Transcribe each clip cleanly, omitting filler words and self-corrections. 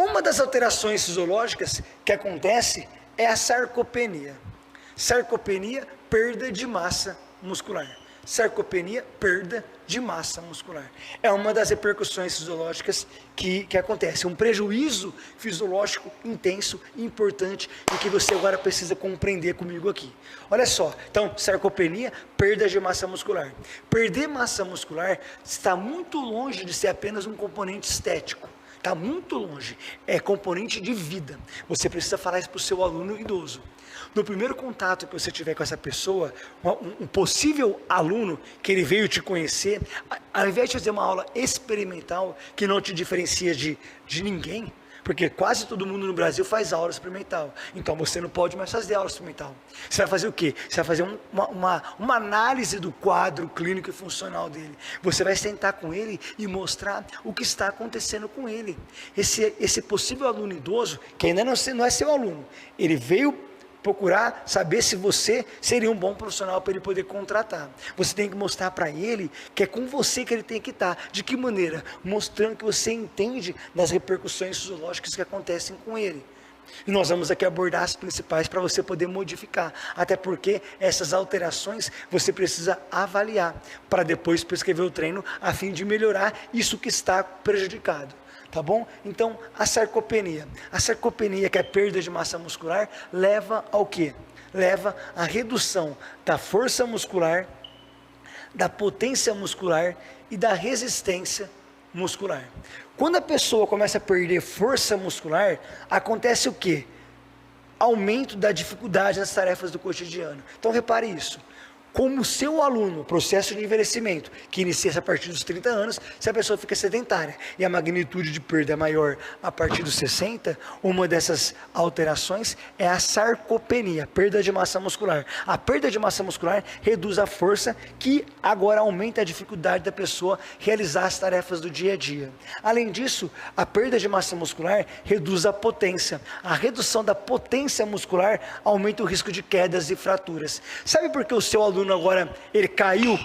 Uma das alterações fisiológicas que acontece é a sarcopenia. Sarcopenia, perda de massa muscular. Sarcopenia, perda de massa muscular. É uma das repercussões fisiológicas que acontece. Um prejuízo fisiológico intenso, importante, e que você agora precisa compreender comigo aqui. Olha só, então, sarcopenia, perda de massa muscular. Perder massa muscular está muito longe de ser apenas um componente estético. Está muito longe. É componente de vida. Você precisa falar isso para o seu aluno idoso. No primeiro contato que você tiver com essa pessoa, um possível aluno que ele veio te conhecer, ao invés de fazer uma aula experimental que não te diferencia de ninguém, porque quase todo mundo no Brasil faz aula experimental, então você não pode mais fazer aula experimental. Você vai fazer o quê? Você vai fazer uma análise do quadro clínico e funcional dele. Você vai sentar com ele e mostrar o que está acontecendo com ele. Esse possível aluno idoso, que ainda não é seu aluno, ele veio procurar saber se você seria um bom profissional para ele poder contratar. Você tem que mostrar para ele que é com você que ele tem que estar. De que maneira? Mostrando que você entende das repercussões fisiológicas que acontecem com ele. E nós vamos aqui abordar as principais para você poder modificar. Até porque essas alterações você precisa avaliar para depois prescrever o treino a fim de melhorar isso que está prejudicado. Tá bom? Então, a sarcopenia, que é a perda de massa muscular, leva ao quê? Leva à redução da força muscular, da potência muscular e da resistência muscular. Quando a pessoa começa a perder força muscular, acontece o quê? Aumento da dificuldade nas tarefas do cotidiano. Então, repare isso. Como o seu aluno, processo de envelhecimento, que inicia-se a partir dos 30 anos, se a pessoa fica sedentária e a magnitude de perda é maior a partir dos 60, uma dessas alterações é a sarcopenia, perda de massa muscular. A perda de massa muscular reduz a força, que agora aumenta a dificuldade da pessoa realizar as tarefas do dia a dia. Além disso, a perda de massa muscular reduz a potência. A redução da potência muscular aumenta o risco de quedas e fraturas. Sabe por que o seu aluno agora, ele caiu?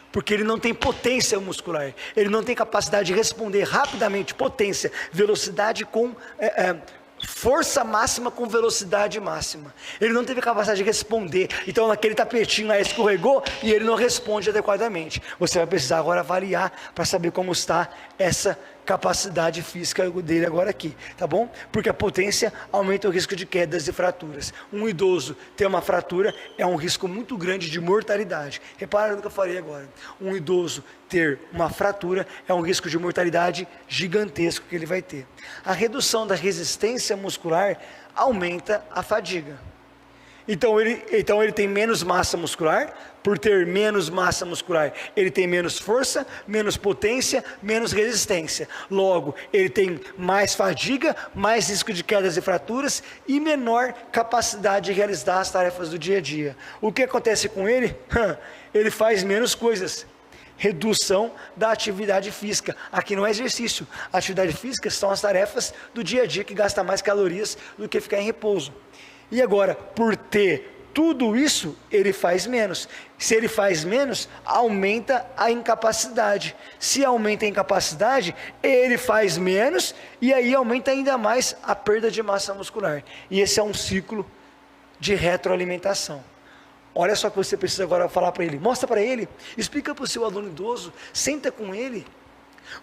Porque ele não tem potência muscular, ele não tem capacidade de responder rapidamente, potência, velocidade com força máxima com velocidade máxima. Ele não teve capacidade de responder, então aquele tapetinho lá escorregou e ele não responde adequadamente. Você vai precisar agora avaliar para saber como está essa capacidade física dele agora aqui, tá bom? Porque a potência aumenta o risco de quedas e fraturas. Um idoso ter uma fratura é um risco muito grande de mortalidade. Repara no que eu falei agora. Um idoso ter uma fratura é um risco de mortalidade gigantesco que ele vai ter. A redução da resistência muscular aumenta a fadiga. Então ele tem menos massa muscular. Por ter menos massa muscular, ele tem menos força, menos potência, menos resistência. Logo, ele tem mais fadiga, mais risco de quedas e fraturas e menor capacidade de realizar as tarefas do dia a dia. O que acontece com ele? Ele faz menos coisas. Redução da atividade física. Aqui não é exercício. A atividade física são as tarefas do dia a dia que gastam mais calorias do que ficar em repouso. E agora, por ter tudo isso, ele faz menos. Se ele faz menos, aumenta a incapacidade. Se aumenta a incapacidade, ele faz menos e aí aumenta ainda mais a perda de massa muscular. E esse é um ciclo de retroalimentação. Olha só o que você precisa agora falar para ele. Mostra para ele, explica para o seu aluno idoso, senta com ele,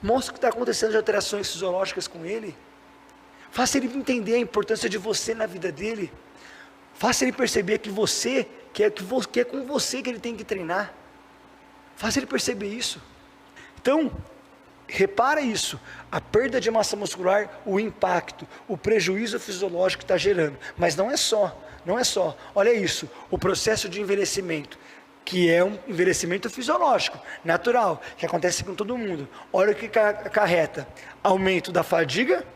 mostra o que está acontecendo de alterações fisiológicas com ele. Faça ele entender a importância de você na vida dele. Faça ele perceber que é com você que ele tem que treinar. Faça ele perceber isso. Então, repara isso. A perda de massa muscular, o impacto, o prejuízo fisiológico que está gerando. Mas não é só. Olha isso. O processo de envelhecimento, que é um envelhecimento fisiológico, natural, que acontece com todo mundo. Olha o que acarreta. Aumento da fadiga,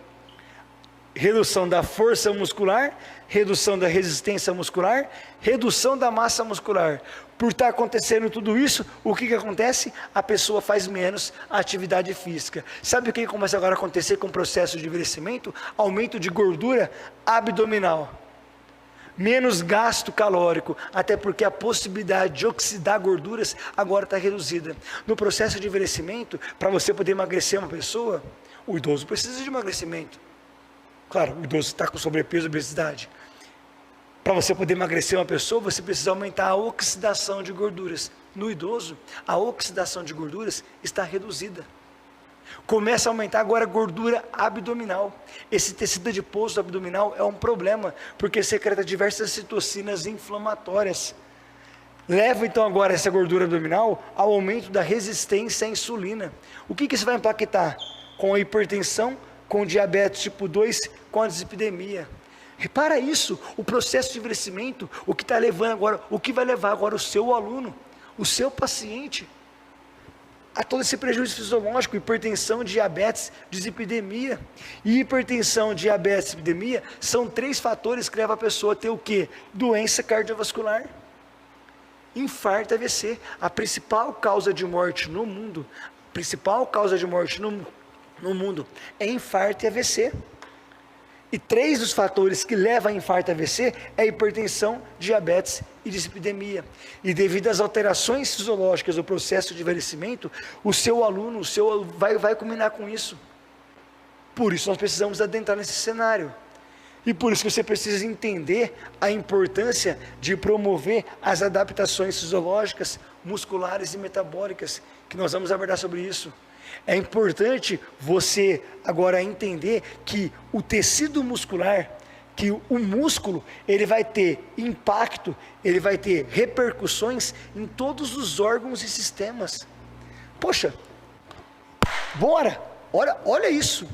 redução da força muscular, redução da resistência muscular, redução da massa muscular. Por estar acontecendo tudo isso, o que acontece? A pessoa faz menos atividade física. Sabe o que começa agora a acontecer com o processo de envelhecimento? Aumento de gordura abdominal. Menos gasto calórico, até porque a possibilidade de oxidar gorduras agora está reduzida. No processo de envelhecimento, para você poder emagrecer uma pessoa, o idoso precisa de emagrecimento. Claro, o idoso está com sobrepeso, obesidade. Para você poder emagrecer uma pessoa, você precisa aumentar a oxidação de gorduras. No idoso, a oxidação de gorduras está reduzida. Começa a aumentar agora a gordura abdominal. Esse tecido adiposo abdominal é um problema, porque secreta diversas citocinas inflamatórias. Leva então agora essa gordura abdominal ao aumento da resistência à insulina. O que isso vai impactar? Com a hipertensão, com diabetes tipo 2, com a dislipidemia. Repara isso, o processo de envelhecimento, o que está levando agora, o que vai levar agora o seu aluno, o seu paciente, a todo esse prejuízo fisiológico, hipertensão, diabetes, dislipidemia. E hipertensão, diabetes e dislipidemia são 3 fatores que levam a pessoa a ter o quê? Doença cardiovascular. Infarto, AVC, a principal causa de morte no mundo, é infarto e AVC. E 3 dos fatores que levam a infarto e AVC é hipertensão, diabetes e dislipidemia. E devido às alterações fisiológicas do processo de envelhecimento, o seu aluno, vai combinar com isso. Por isso nós precisamos adentrar nesse cenário. E por isso que você precisa entender a importância de promover as adaptações fisiológicas, musculares e metabólicas, que nós vamos abordar sobre isso. É importante você agora entender que o tecido muscular, que o músculo, ele vai ter impacto, ele vai ter repercussões em todos os órgãos e sistemas. Poxa, olha isso.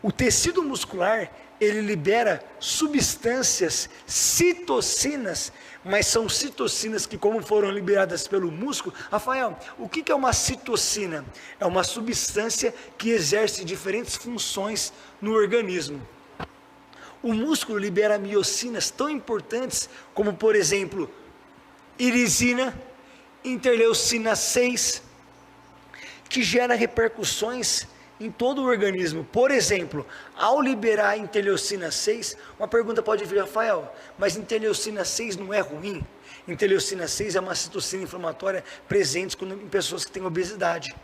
O tecido muscular, ele libera substâncias, citocinas, mas são citocinas que, como foram liberadas pelo músculo. Rafael, o que é uma citocina? É uma substância que exerce diferentes funções no organismo. O músculo libera miocinas tão importantes como, por exemplo, irisina, interleucina 6, que gera repercussões em todo o organismo. Por exemplo, ao liberar a interleucina 6, uma pergunta pode vir, Rafael, mas interleucina 6 não é ruim? Interleucina 6 é uma citocina inflamatória presente em pessoas que têm obesidade.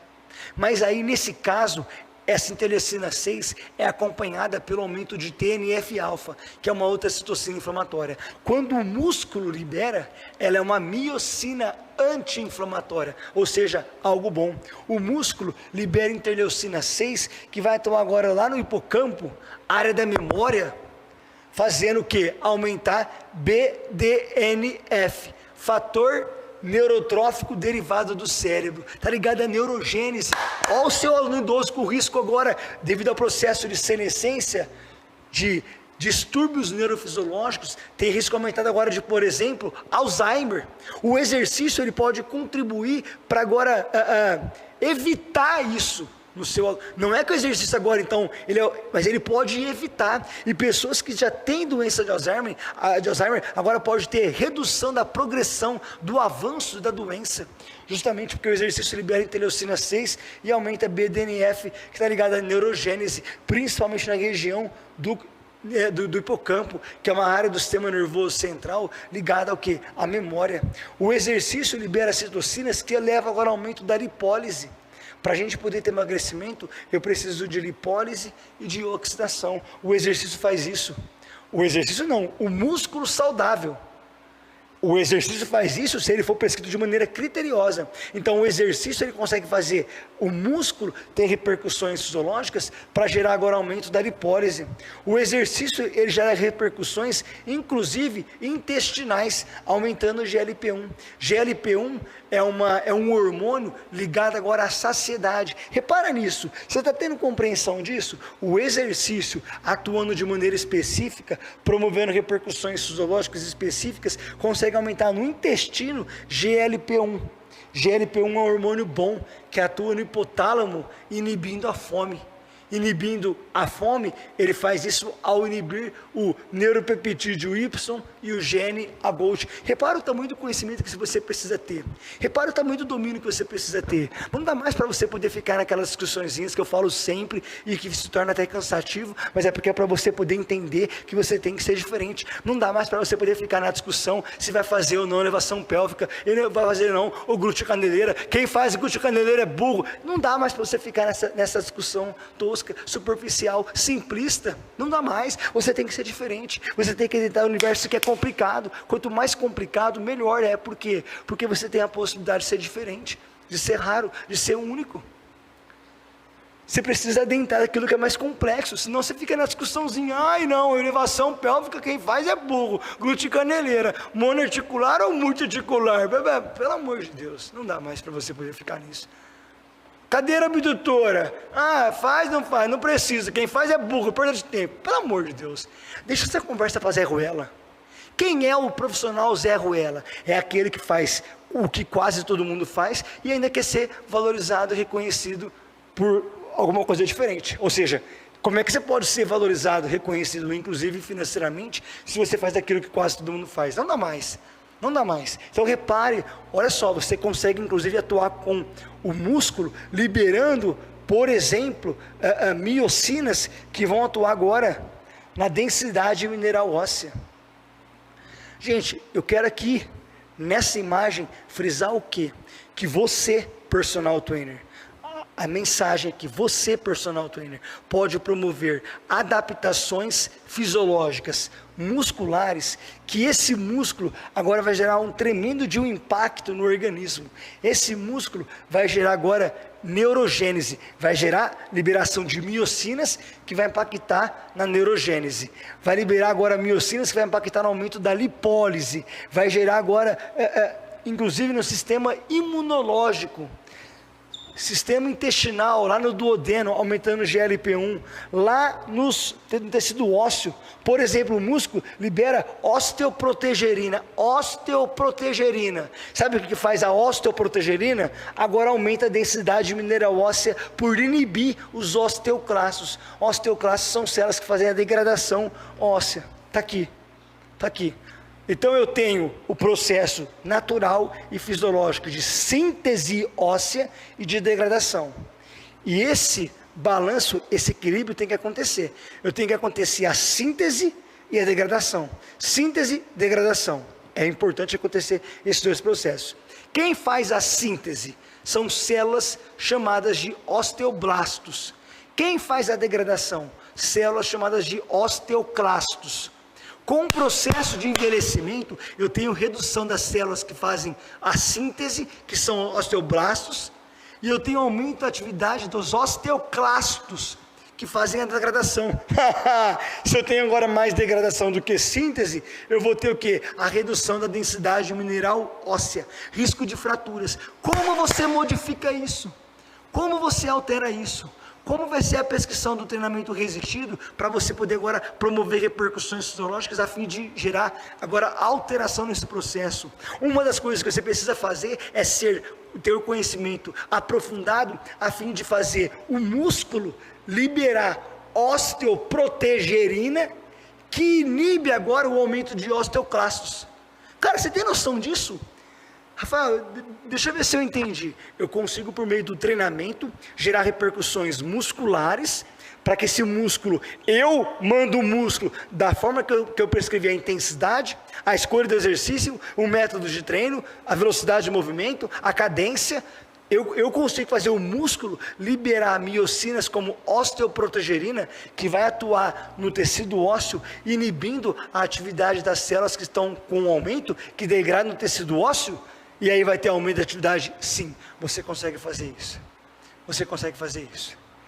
Mas aí, nesse caso, essa interleucina 6 é acompanhada pelo aumento de TNF-alfa, que é uma outra citocina inflamatória. Quando o músculo libera, ela é uma miocina anti-inflamatória, ou seja, algo bom. O músculo libera interleucina 6, que vai atuar agora lá no hipocampo, área da memória, fazendo o quê? Aumentar BDNF, fator neurotrófico derivado do cérebro, está ligado à neurogênese. Olha o seu aluno idoso com risco agora, devido ao processo de senescência, de distúrbios neurofisiológicos, tem risco aumentado agora de, por exemplo, Alzheimer. O exercício ele pode contribuir para agora evitar isso no seu. Não é que o exercício agora, então, mas ele pode evitar. E pessoas que já têm doença de Alzheimer agora pode ter redução da progressão, do avanço da doença, justamente porque o exercício libera interleucina 6 e aumenta a BDNF, que está ligada à neurogênese, principalmente na região do hipocampo, que é uma área do sistema nervoso central ligada ao quê? À memória. O exercício libera citocinas que leva agora ao aumento da lipólise. Para a gente poder ter emagrecimento, eu preciso de lipólise e de oxidação. O exercício faz isso. O exercício não, o músculo saudável. O exercício faz isso se ele for prescrito de maneira criteriosa. Então o exercício ele consegue fazer o músculo ter repercussões fisiológicas para gerar agora aumento da lipólise. O exercício ele gera repercussões inclusive intestinais, aumentando o GLP-1. GLP-1 é um hormônio ligado agora à saciedade. Repara nisso, você está tendo compreensão disso? O exercício atuando de maneira específica, promovendo repercussões fisiológicas específicas, consegue aumentar no intestino GLP-1. GLP-1 é um hormônio bom que atua no hipotálamo, inibindo a fome. Inibindo a fome, ele faz isso ao inibir o neuropeptídeo Y e o gene AGOT. Repara o tamanho do conhecimento que você precisa ter. Repara o tamanho do domínio que você precisa ter. Não dá mais para você poder ficar naquelas discussõezinhas que eu falo sempre e que se torna até cansativo, mas é porque é para você poder entender que você tem que ser diferente. Não dá mais para você poder ficar na discussão se vai fazer ou não elevação pélvica, ele não vai fazer ou não, ou glúteo caneleira. Quem faz glúteo caneleira é burro. Não dá mais para você ficar nessa discussão tosca. tosca, superficial, simplista. Não dá mais. Você tem que ser diferente. Você tem que entrar no universo que é complicado. Quanto mais complicado, melhor é. Por quê? Porque você tem a possibilidade de ser diferente, de ser raro, de ser único. Você precisa adentrar aquilo que é mais complexo, senão você fica na discussãozinha, ai não, elevação pélvica quem faz é burro, glúteo caneleira, monoarticular ou multiarticular, pelo amor de Deus, não dá mais para você poder ficar nisso. Cadeira abdutora, faz, não precisa, quem faz é burro, perda de tempo, pelo amor de Deus, deixa essa conversa para Zé Ruela. Quem é o profissional Zé Ruela? É aquele que faz o que quase todo mundo faz e ainda quer ser valorizado e reconhecido por alguma coisa diferente. Ou seja, como é que você pode ser valorizado, reconhecido, inclusive financeiramente, se você faz aquilo que quase todo mundo faz? Não dá mais. Não dá mais. Então repare, olha só, você consegue inclusive atuar com o músculo, liberando, por exemplo, miocinas que vão atuar agora na densidade mineral óssea. Gente, eu quero aqui, nessa imagem, frisar o quê? Que você, personal trainer, a mensagem é que você, personal trainer, pode promover adaptações fisiológicas, musculares, que esse músculo agora vai gerar um tremendo de um impacto no organismo. Esse músculo vai gerar agora neurogênese, vai gerar liberação de miocinas que vai impactar na neurogênese, vai liberar agora miocinas que vai impactar no aumento da lipólise, vai gerar agora, inclusive no sistema imunológico, sistema intestinal, lá no duodeno, aumentando o GLP-1, lá no tecido ósseo, por exemplo, o músculo libera osteoprotegerina, sabe o que faz a osteoprotegerina? Agora aumenta a densidade mineral óssea por inibir os osteoclastos. Osteoclastos são células que fazem a degradação óssea, está aqui. Então eu tenho o processo natural e fisiológico de síntese óssea e de degradação. E esse balanço, esse equilíbrio tem que acontecer. Eu tenho que acontecer a síntese e a degradação. Síntese, degradação. É importante acontecer esses dois processos. Quem faz a síntese são células chamadas de osteoblastos. Quem faz a degradação? Células chamadas de osteoclastos. Com o processo de envelhecimento, eu tenho redução das células que fazem a síntese, que são osteoblastos, e eu tenho aumento da atividade dos osteoclastos, que fazem a degradação. Se eu tenho agora mais degradação do que síntese, eu vou ter o quê? A redução da densidade mineral óssea, risco de fraturas. Como você modifica isso? Como você altera isso? Como vai ser a prescrição do treinamento resistido para você poder agora promover repercussões fisiológicas a fim de gerar agora alteração nesse processo? Uma das coisas que você precisa fazer é ter o conhecimento aprofundado a fim de fazer o músculo liberar osteoprotegerina que inibe agora o aumento de osteoclastos. Cara, você tem noção disso? Rafael, deixa eu ver se eu entendi. Eu consigo, por meio do treinamento, gerar repercussões musculares, para que esse músculo, eu mando o músculo da forma que eu prescrevi a intensidade, a escolha do exercício, o método de treino, a velocidade de movimento, a cadência. Eu consigo fazer o músculo liberar miocinas como osteoprotegerina, que vai atuar no tecido ósseo, inibindo a atividade das células que estão com um aumento, que degradam no tecido ósseo. E aí vai ter aumento de atividade? Sim, você consegue fazer isso. Você consegue fazer isso.